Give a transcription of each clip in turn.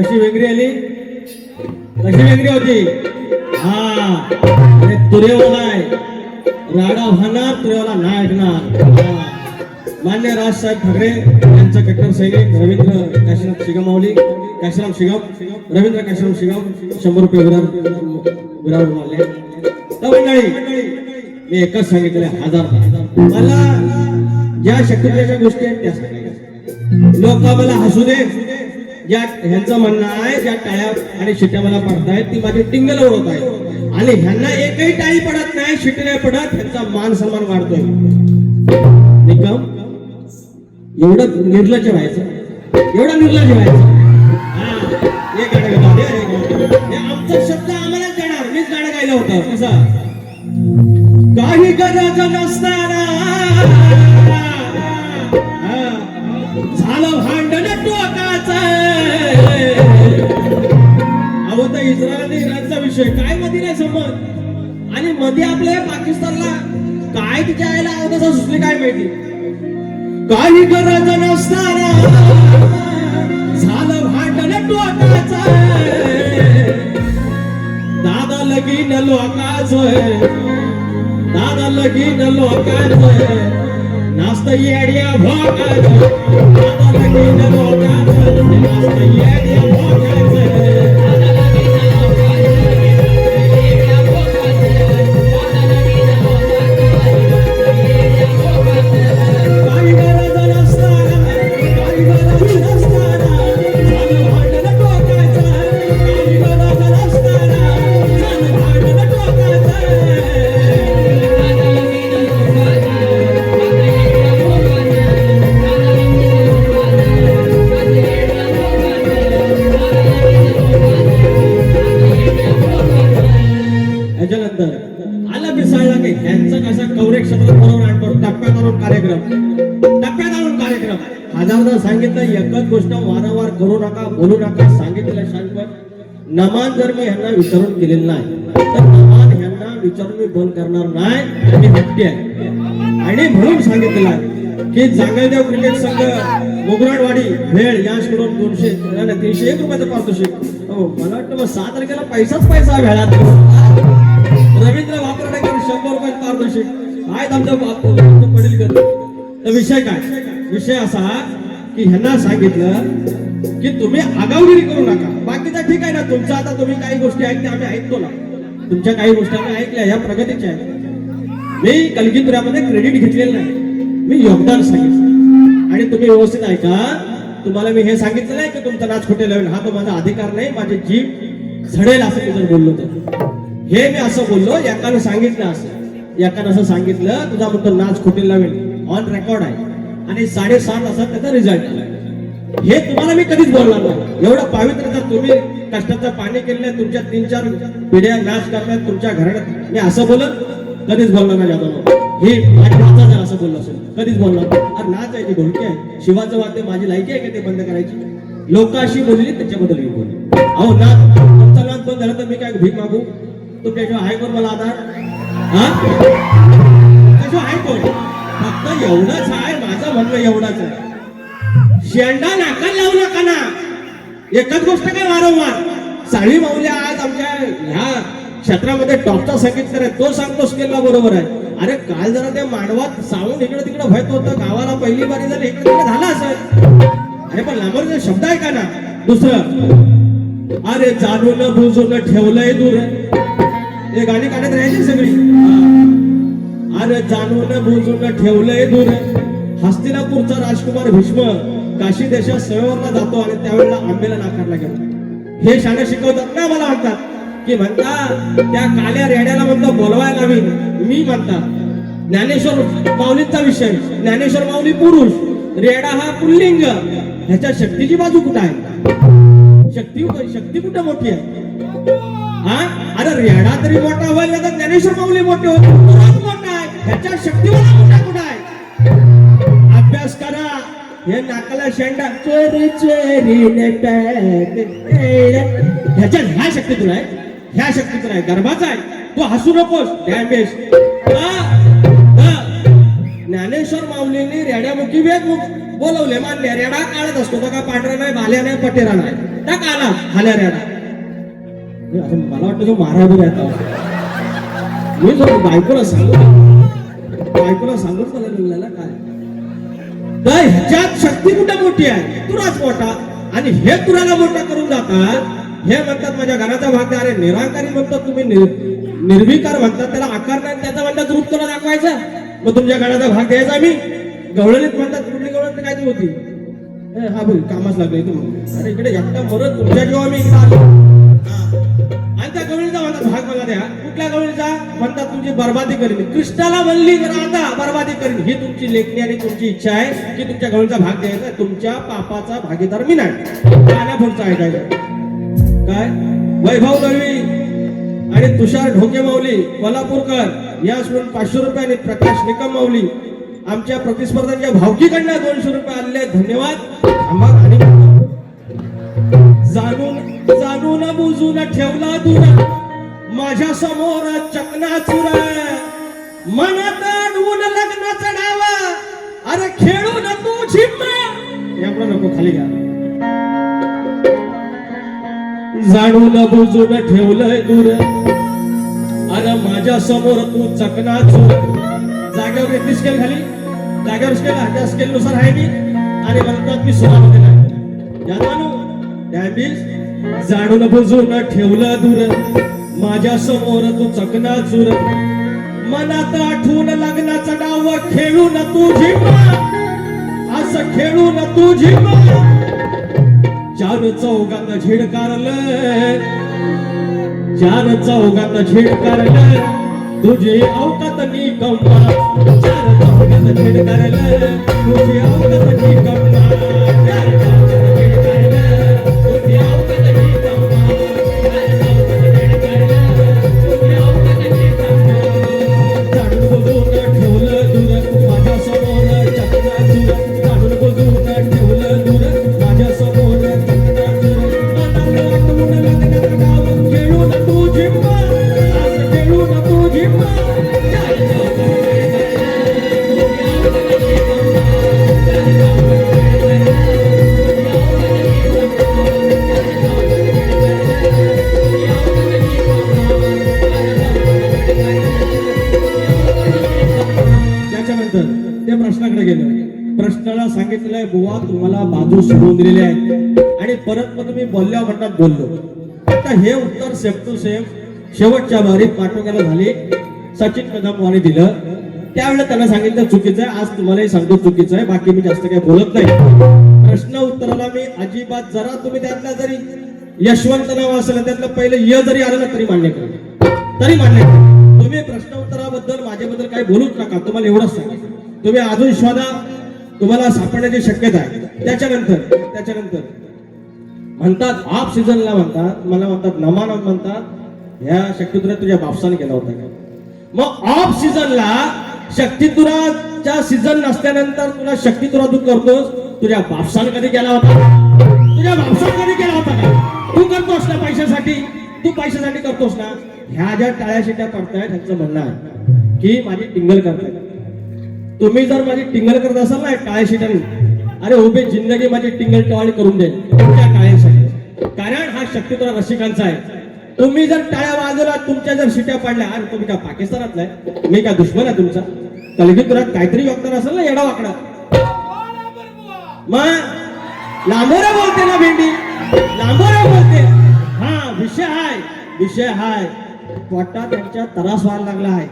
कशी वेगळी आली, कशी वेगळी होती. हा तुरेवाला आहे, राडा होणार, तुरेवाला नाही ऐकणार. मान्य राजसाहेब ठाकरे यांचं कट्टर सैनिक रवींद्र काशीनाथ शिगमावली, काशीराम शिगम, रवींद्र काशीराम शिगम 100 रुपये विरार मारले. मंडळी मी एकच सांगितलं, 1000 मला ज्या शक्तीच्या गोष्टी आहेत त्या सांगायच्या. लोक मला हसू दे, ज्या ह्यांचं म्हणणं आहे ज्या टाळ्या आणि शिट्ट्या मला पडतायत ती माझी टिंगल ओढत आहे, आणि ह्यांना एकही टाळी पडत नाही, शिट्टी नाही पडत, ह्यांचा मान सन्मान वाढतोय. निकम एवढं निर्लज्ज व्हायचं, एवढं निर्लज्ज व्हायचं. एक गाणं आमचा शब्द आम्हालाच देणार. मीच गाणं गायलं होतं कसं, काही गरज नसताना झालं भांडण टोकाचं. अहो तर इस्रायल आणि इराणचा विषय काय मध्ये नाही समज, आणि मध्ये आपल्या पाकिस्तानला काय तिच्या आईला अवधसा सुचली काय माहिती. काही गरज नसताना झालं भांडण टोकाचं. दादा लगीन लोकाचं, दादा लगीन लोकाचं, नास्त येड्या भोकाचं. दादा लगीन लोकाचं, नास्त येड्या भोकाचं. आला मिसाळला की ह्यांचं कसं कवरेज क्षेत्रात बरोबर आणतो. टप्प्यात आणून कार्यक्रम, टप्प्यात आणून कार्यक्रम. हजारदा सांगितलं एकच गोष्ट वारंवार करू नका, बोलू नका. सांगितलेलं शांतपण. नमान जर मी ह्यांना विचारून केलेलं नाही तर नमान ह्यांना विचारून मी बंद करणार नाही. मी हट्टी आहे आणि म्हणून सांगितलेलं आहे की जांगलदेव क्रिकेट संघ मोगराडवाडी भेळ यांच्याकडून 301 रुपयाचं पारितोषिक. मला वाटतं मग 7 तारखेला पैसाच पैसा भेळात. रवींद्र वापरडेकर 100 रुपये पारितोषिक आहेत आमच्या वडील करत. तर विषय काय, विषय असा की ह्यांना सांगितलं की तुम्ही आगाऊगिरी करू नका. बाकीचा ठीक आहे ना तुमचं, आता तुम्ही काही गोष्टी ऐकल्या आम्ही ऐकतो ना, तुमच्या काही गोष्टी आम्ही ऐकल्या, ह्या प्रगतीच्या आहेत. मी कलगीतुऱ्यामध्ये क्रेडिट घेतलेलं नाही, मी योगदान सांगितलं. आणि तुम्ही व्यवस्थित ऐका, तुम्हाला मी हे सांगितलं नाही की तुमचा नाच खोटे लावेल, हा तो माझा अधिकार नाही. माझी जीभ झडेल असं मी जर बोललो तर हे मी असं बोललो. एकानं सांगितलं असं, एकानं असं सांगितलं तुझा म्हणतो नाच खोटे लावेल, ऑन रेकॉर्ड आहे, आणि 7.5 तासात त्याचा रिझल्ट आला. हे तुम्हाला मी कधीच बोलणार नाही. एवढं पवित्र जर तुम्ही कष्टाचं पाणी केलं, तुमच्या 3-4 पिढ्या नाच करतात तुमच्या घरात, मी असं बोलत कधीच बोलणार नाही. जातो हे माझी वाचा जर असं बोललं असेल कधीच बोलणार. अरे नाच आहे, ती ढोलकी आहे, शिवाचं वाद्य, माझी लायकी आहे का ते बंद करायची. लोक अशी बोलली त्याच्याबद्दल मी बोलले. अहो नाच, तुमचा नाच बंद झाला तर मी काय भीक मागू? तुमच्याशिवाय आहे कोण मला आधार? त्याशिवाय आहे कोण? फक्त एवढंच आहे, माझं म्हणणं एवढंच आहे, शेंडा नाका लावू नका ना. एकच गोष्ट काय वारंवार, साळी माऊल्या आज आमच्या ह्या क्षेत्रामध्ये टॉपचा संगीतकार आहे, तो सांगतो स्केलला बरोबर आहे. अरे काल जरा त्या मांडवात साऊंड इकडे तिकडे व्हायचं होतं, गावाला पहिली बारी झाली, इकडे तिकडे झालं असेल. अरे पण लांबवर शब्द आहे का ना. दुसरं अरे जाणून बुजून ठेवलंय दूर. हे गाणी काढत राहायची सगळी. अरे जाणून बुजून ठेवलंय दूर. हस्तिनापूरचा राजकुमार भीष्म काशी देशात स्वयंवरला जातो आणि त्यावेळेला आंबेला नाकारला गेला. हे शाळे शिकवतात ना मला म्हणतात की म्हणता त्या काल्या रेड्याला म्हणतो बोलवायला हवी. मी म्हणतात ज्ञानेश्वर माऊलीचा विषय. ज्ञानेश्वर माऊली पुरुष, रेडा हा पुल्लिंग. ह्याच्या शक्तीची बाजू कुठं आहे? शक्ती कुठं मोठी आहे? हा अरे रेडा तरी मोठा व्हायला तर ज्ञानेश्वर माऊली मोठे होते. मोठा आहे ह्याच्या शक्तीवाला मोठा कुठं आहे? अभ्यास करा. हे नाकाला शेंडा चोरी चोरी ह्याच्या ह्या शक्तीतून आहे. ह्या शक्तीतून आहे. गर्भाचा आहे. तू हसू नकोस डॅमेज. ज्ञानेश्वर माऊलींनी रेड्यामुखी वेग बोलवले. मान्य रेडा काढत असतो का पांढरा नाही, भाल्या नाही, पटेरा नाही. त्या काला हाल्या रेडा. मला वाटतं तो महाराज राहता. मी जो बायकोला सांगू मला काय तर ह्याच्यात शक्ती कुठं मोठी आहे? तुराच मोठा. आणि हे तुराला मोठा करून जातात. हे म्हणतात माझ्या घराचा भाग. अरे निराकारी म्हणतात तुम्ही, निर्विकार म्हणतात. त्याला आकार नाही, त्याचा म्हणतात रूप तुला दाखवायचं. मग तुमच्या घराचा भाग द्यायचा आम्ही. गवळणीत म्हणतात. कुठली गवळण काय ती होती? हा बोल कामाच लागले तुम्ही. अरे इकडे एकटा मरत तुमच्या जेव्हा मी इकडे आलो आणि त्या गवळीचा म्हणतात भाग मला द्या. कुठल्या गवळीचा? म्हणतात तुमची बर्बादी करीन. कृष्णाला म्हणली राधा बर्बादी करीन. ही तुमची लेखणी आणि तुमची इच्छा आहे की तुमच्या गवळीचा भाग द्यायचा. तुमच्या पापाचा भागीदार मी नाही. गाण्या पुढचा ऐकायचं काय? वैभव दळवी आणि तुषार ढोके माऊली कोल्हापूरकर या सोडून 500 रुपये आणि प्रकाश निकम माऊली आमच्या प्रतिस्पर्ध्यांच्या भावकीकडनं 200 रुपये आलेले. धन्यवाद. आणि जाणून बुजून ठेवला दूर. माझ्या समोर चकनाचूर. मनात अडवून लग्नाचा डावा. अरे खेळून तू झिम्मा. यापुढे नको खाली घ्या. जाणून बुजून ठेवलंय दूर. अरे माझ्या समोर तू चकनाचूर. जागेवर येते स्केल खाली. जागेवर स्केल त्या स्केल नुसार आहे मी. आणि म्हणतात मी सुरामध्ये नाही. जाणून बुजून ठेवलं दूर. माझ्या समोर तू चकनाचूर. मनात आठवून लग्नाचा डाव. खेळून तू झिम्मा. असं खेळून तू झिम्मा. चार चौघात झिडकारलं. चार चौघात झिडकारलं. तुझी अवकात निकम्मा. चार चौघात झिडकारलं. तुझी अवकात निकम्मा. चार चौघात झिडकारलं. तुझी अवकात निकम्मा. चार चौघात झिडकारलं. तुझी अवकात निकम्मा. जाणून बुजून ठेवलं दूर. माझ्या समोर चकनाचूर. जाणून बुजून ठेवलं दूर. माझ्या समोर चकनाचूर. मनात आठवून लग्नाचं डाव. खेळून तू झिम्मा. असं खेळून तू झिम्मा. त्याच्यानंतर त्या प्रश्नाकडे गेलं. प्रश्नाला सांगितलंय बुवा तुम्हाला बाजू सोडून दिलेली आहे आणि परत मग तुम्ही बोलल्या म्हणतात बोललो. आता हे उत्तर सेम टू सेम शेवटच्या बारीत पाठवण्याला झाले. सचिन कदम वाणी दिलं. त्यावेळेला त्यांना सांगितलं चुकीचं आहे. आज तुम्हालाही सांगतो चुकीचं आहे. बाकी मी जास्त काही बोलत नाही. प्रश्न उत्तराला मी अजिबात जरा तुम्ही त्यातला जरी यशवंत नाव असेल त्यातलं पहिलं य जरी आलं ना तरी मान्य करा. तरी मान्य करा. तुम्ही प्रश्न उत्तराबद्दल माझ्याबद्दल काही बोलूच नका. तुम्हाला एवढंच सांगा. तुम्ही अजून शोधा. तुम्हाला सापडण्याची शक्यता आहे. त्याच्यानंतर म्हणतात ऑफ सीझनला म्हणतात मला म्हणतात नमान म्हणतात ह्या शक्तितुरा तुझ्या बापसाने केला होता का? मग ऑफ सीझनला शक्तितुराच्या सीझन नसल्यानंतर तुला शक्तितुरा तू करतोस. तुझ्या बापसाने कधी केला होता? तुझ्या बापसाने कधी केला होता का? तू करतोस ना पैशासाठी. तू पैशासाठी करतोस ना. ह्या ज्या टाळ्या शिट्या पडतायत त्यांचं म्हणणं आहे की माझी टिंगल करतायत. तुम्ही जर माझी टिंगल करत असाल ना टाळ्या शिट्याने, अरे उभे जिंदगी माझी टिंगल टवाळी करून दे तुमच्या टाळ्यांसाठी. कारण हा शक्तितुरा रसिकांचा आहे. तुम्ही जर टाळ्या वाजवला तुमच्या जर शिट्या पडल्या, अरे तुम्ही का पाकिस्तानातला आहे? मी का दुश्मन आहे तुमचा? कलगीतुरात काहीतरी योगदान असेल ना येडा वाकडा. मग लांबोरा बोलते ना भेंडी, लांबोरा बोलते. विषय हाय पोटात त्यांच्या त्रास व्हायला लागला आहे.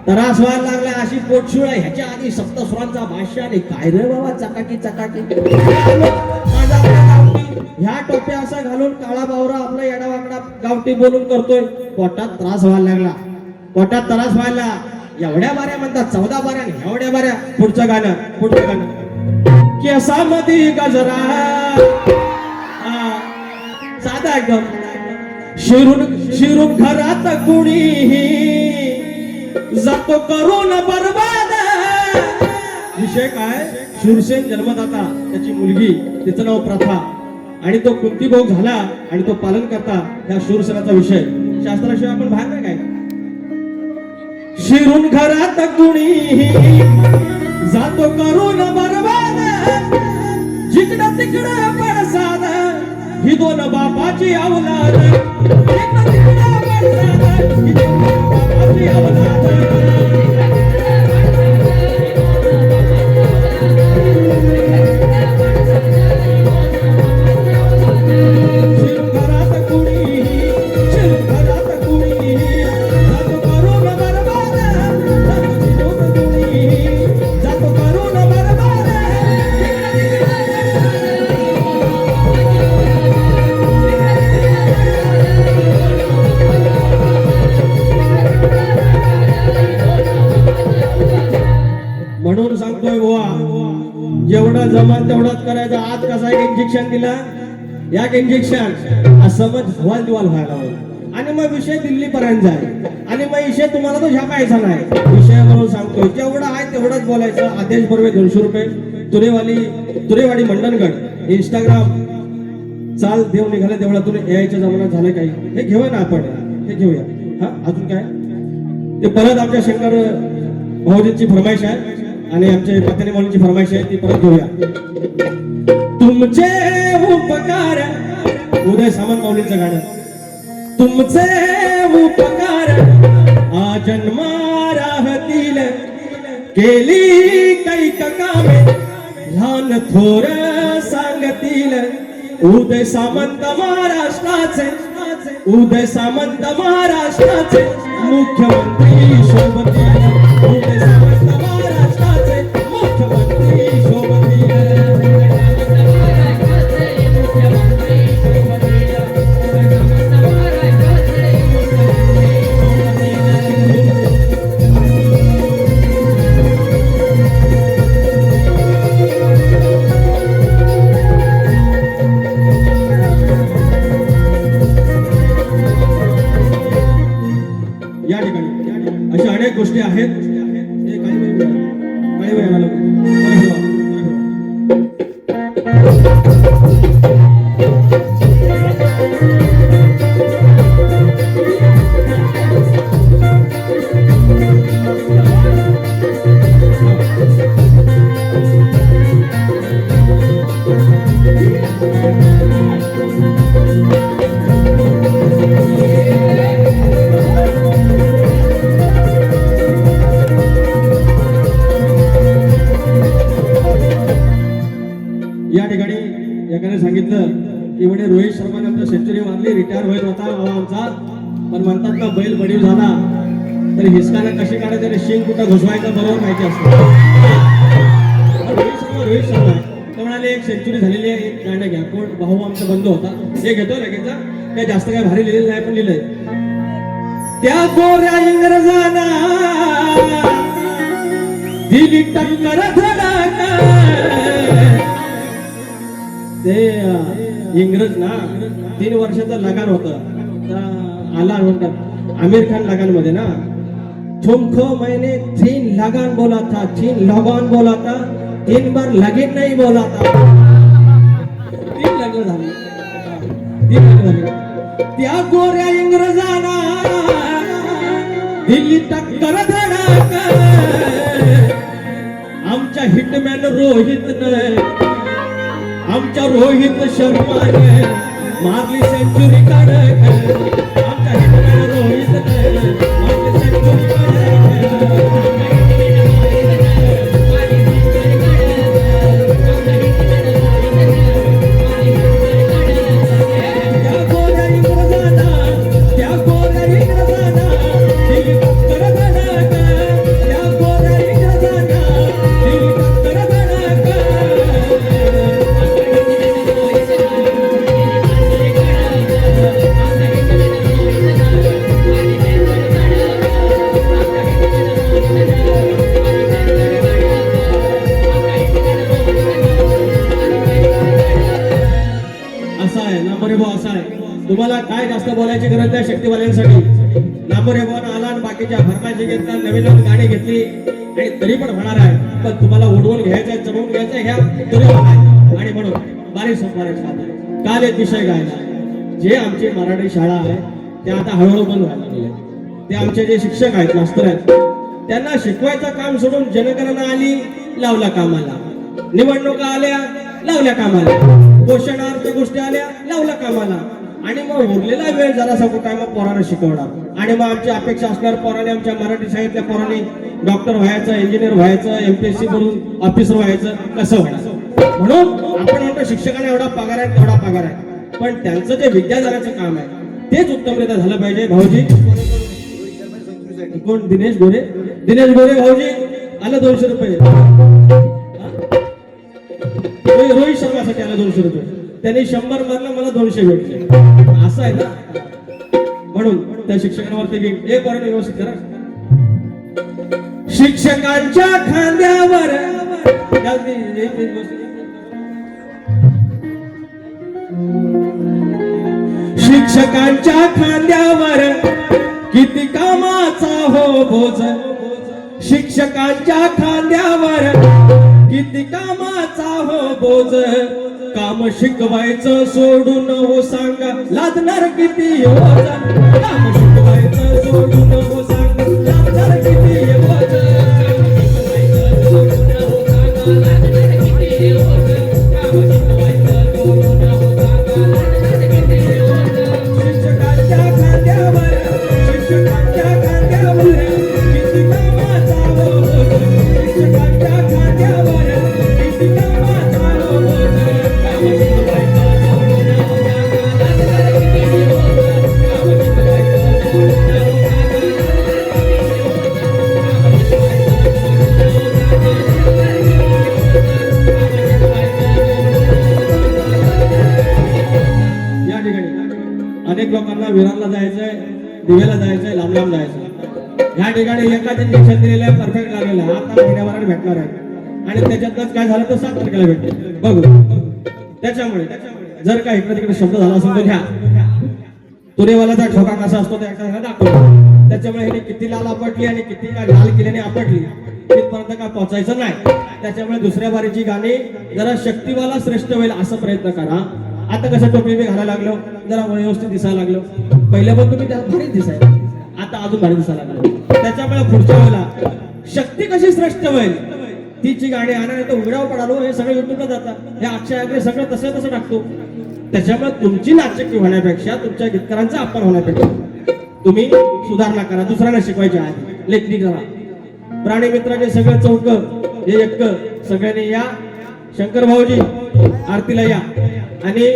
त्रास व्हायला लागला अशी पोटशुळ आहे. ह्याच्या आधी सप्तस्वरांचा भाष्य आणि काय रे बाबा चकाकी चकाकी. माझा आपला गावठी ह्या टोप्या असा घालून काळा बावरा आपला येडावाकडा गावठी बोलून करतोय. पोटात त्रास व्हायला लागला. पोटात त्रास व्हायला एवढ्या बाऱ्या म्हणतात 14 बाऱ्या एवढ्या बाऱ्या. पुढचं गाणं केसामध्ये गजरा साधा एकदम शिरून घरात कुणीही जातो करून बरबाद. विषय काय शूरसेन जन्मदाता त्याची मुलगी तिचं नाव प्रथा आणि तो कुंती भोग झाला आणि तो पालन करता त्या शूरसेनाचा विषय. शास्त्राशिवाय आपण बाहेर नाही काय. शिरून घरात कुणीही जातो करून बरबाद जिकडं तिकडं पडसाद ही दोन बापाची अवलाद. जिकडं तिकडं पडसाद ही दोन बापाची अवलाद. म्हणून सांगतोय बुवा जेवढं जमाल तेवढंच करायचं. आज कसा एक इंजेक्शन दिला एक इंजेक्शन समज हवाल दिवाल व्हायला हवं आणि मग विषय दिल्ली पर्यंत जाईल आणि मग विषय तुम्हाला तो झापायचा नाही. विषय म्हणून सांगतोय जेवढं आहे तेवढंच बोलायचं. आदेश बरोबर 200 रुपये. तुरेवाडी मंडणगड इंस्टाग्राम चाल देव निघाले तेवढा तुला यायच्या जमान्यात झालं काही. हे घेऊया ना आपण हे घेऊया. हा अजून काय ते परत आमच्या शंकर भाऊजींची फरमाईश आहे आणि आमचे पत्नी मौलींची फरमाईश आहे ती परत घेऊया. तुमचे उपकार उदय सामंत मौलींचं गाणं. तुमचे उपकार आजन्मा राहतील केली कैक कामे लहान थोर सांगतील. उदय सामंत महाराष्ट्राचे उदय सामंत महाराष्ट्राचे मुख्यमंत्री शोभतील. उदय सामंत महाराष्ट्राचे मुख्यमंत्री शोभतील. या ठिकाणी अशा अनेक गोष्टी आहेत. या ठिकाणी एकाने सांगितलं की म्हणे रोहित शर्मा नंतर सेंचुरी मारली रिटायर होईल होता आमचा पण म्हणतात ना बैल बडीव झाला तर हिसकानं कशी काढायचं आणि शिंग कुठं घुसवायचं बरोबर माहिती असतं. रोहित शर्मा तर म्हणाले एक सेंचुरी झालेली आहे एक गाणं घ्या. कोण भाऊ आमचा बंधू होता हे घेतो लगेच. काय जास्त काय भारी लिहिलेलं नाही पण लिहिलंय. त्या गोऱ्या इंग्रजांना दिली टक्कर धडाका. ते इंग्रज ना 3 वर्षाचं लगान होतं आला म्हणतात आमिर खान लगान मध्ये ना. तुमको मैंने 3 लगान बोला था 3 लगान बोला था 3 बार लगीन नहीं बोला था. 3 लग्न झाले 3 लग्न झाले. त्या गोऱ्या इंग्रजांना दिल्ली टक्कर धडाका. आमच्या हिटमॅन रोहितने आमच्या रोहित शर्माने मारली सेंचुरी काढत. आमच्या हिटमॅन रोहितने मारली सेंचुरी त्या काय जास्त बोलायची गरज नाही शक्तीवाल्यांसाठी. नामोरेगोन आला आणि बाकीच्या फरमाईशी घेतला, नवीन नवीन गाणी घेतली आणि तरी पण होणार आहे. पण तुम्हाला उडवून घ्यायचंय, चढवून घ्यायचंय ह्या दुर्योधन आहे. आणि म्हणून बारीक काल एक विषय गायला. जे आमची मराठी शाळा आहे ते आता हळूहळू बंद व्हायला लागले. ते आमचे जे शिक्षक आहेत, मास्तर आहेत, त्यांना शिकवायचं काम सोडून जनगणना आली, लावला कामाला. निवडणुका आल्या, लावल्या कामाला. पोषणार्थ गोष्टी आल्या, लावल्या कामाला. आणि मग उरलेला वेळ जरासा कुठे मग पोरांना शिकवणार. आणि मग आमची अपेक्षा असणार पोराने, आमच्या मराठी शाळेतल्या पोरांनी डॉक्टर व्हायचं, इंजिनियर व्हायचं, MPSC करून ऑफिसर व्हायचं, कसं व्हायचं. म्हणून आपण म्हणतो शिक्षकांना एवढा पगार आहे, तेवढा पगार आहे. पण त्यांचं जे विद्यादानाचं काम आहे तेच उत्तमरित्या झालं पाहिजे. भाऊजी कोण? दिनेश गोरे. दिनेश गोरे भाऊजी आलं 200 रुपये. रोहित शर्मासाठी आलं 200 रुपये. त्यांनी 100 मारलं, मला 200 भेटले. असं आहे ना. म्हणून त्या शिक्षकांवरती एक पर्यंत व्यवस्थित करा. शिक्षकांच्या खांद्यावर शिक्षकांच्या खांद्यावर किती कामाचा हो बोझ. शिक्षकांच्या खांद्यावर किती कामाचा हो बोझ. काम शिकवायचं सोडून हो सांगा, लादणार किती ओझ. काम शिकवायचं सोडून हो सांगा, लादणार किती ओझ. शिक्षकांच्या खांद्यावर, शिक्षकांच्या खांद्यावर किती कामाचा हो बोझ. शिक्षकांच्या खांद्यावर किती कामाचा हो बोझ. काम शिकवायचं सोडून हो सांगा, लादणार किती ओझ. काम शिकवायचं सोडून हो अनेक लोकांना विरारला जायचंय, दिव्याला जायचंय, लांब लांब जायचंय. या ठिकाणी एकाच इंजेक्शन दिलेलं आहे, परफेक्ट लागलेलं आहे. आता महिन्याभरात भेटणार आहे. आणि त्याच्यातच काय झालं तर 7 तारखेला भेटते. बघू. त्याच्यामुळे जर का इकडे तिकडे शब्द झाला असेल तर घ्या. तुरेवालाचा ठोका कसा असतो ते एकदा दाखवतो. त्याच्यामुळे हे किती लाल आपटली आणि किती काय लाल केल्याने आपटली तिथपर्यंत काय पोहोचायचं नाही. त्याच्यामुळे दुसऱ्या बारीची गाणी जरा शक्तीवाला श्रेष्ठ होईल असं प्रयत्न करा. आता कसं टोपी बी घालायला लागलो, जरा व्यवस्थित दिसायला लागलो. पहिले पण तुम्ही त्यात भारी दिसायला, आता अजून भारी दिसायला लागलो. त्याच्यामुळे पुढच्या वेळेला शक्ती कशी श्रेष्ठ होईल तिची गाणी आणा. नाही तर उघड्यावर पडालो. हे सगळं युट्यूबला जातात, हे अक्षय अग्रे सगळं तसं तसं टाकतो. त्याच्यामुळे तुमची नाचकी होण्यापेक्षा, तुमच्या गीतकारांचा अपमान होण्यापेक्षा तुम्ही सुधारणा करा. दुसऱ्यांना शिकवायची आहे, लेखनी करा. प्राणी मित्राचे सगळं चौक हे एक सगळ्यांनी या. शंकर भाऊजी आरतीला या आणि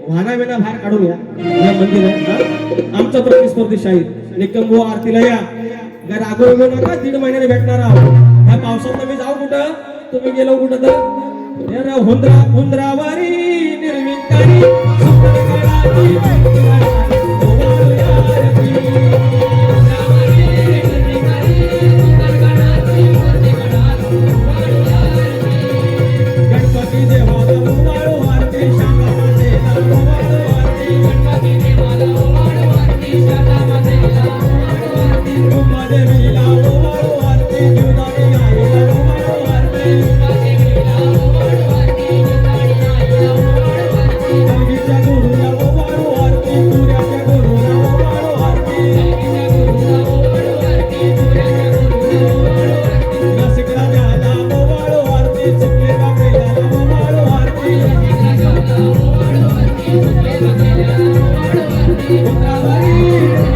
वाहना विना बाहेर काढून या मंदिरात. आमचा प्रतिस्पर्धी शाहीर निकंबो आरतीला या. रागो नका, 1.5 महिन्याने भेटणार आहोत. ह्या पावसात मी जाऊ कुठं, तुम्ही गेलो कुठं तर हुंदरावारी निर्विकारी गणपती देवाला ओवाळो आरती शाखा मातेला ओवाळो आरती. गणपती देवाला ओवाळो आरती शाखा मातेला ओवाळो आरती. उमादेवीला ओवाळो आरती, जीवदानी आईला ओवाळो आरती. उमादेवीला ओवाळो आरती, जीवदानी आईला ओवाळो आरती. गंगीच्या गुरूला ओवाळो आरती, तुऱ्याच्या गुरूला ओवाळो आरती. गंगीच्या गुरूला ओवाळो आरती, तुऱ्याच्या गुरूला ओवाळो आरती. नाशिकला जाला ओवाळो आरती, चिखले बाबेला ओवाळो आरती. नाशिकला जाला ओवाळो आरती, चिखले बाबेला ओवाळो आरती. हुंदरावारी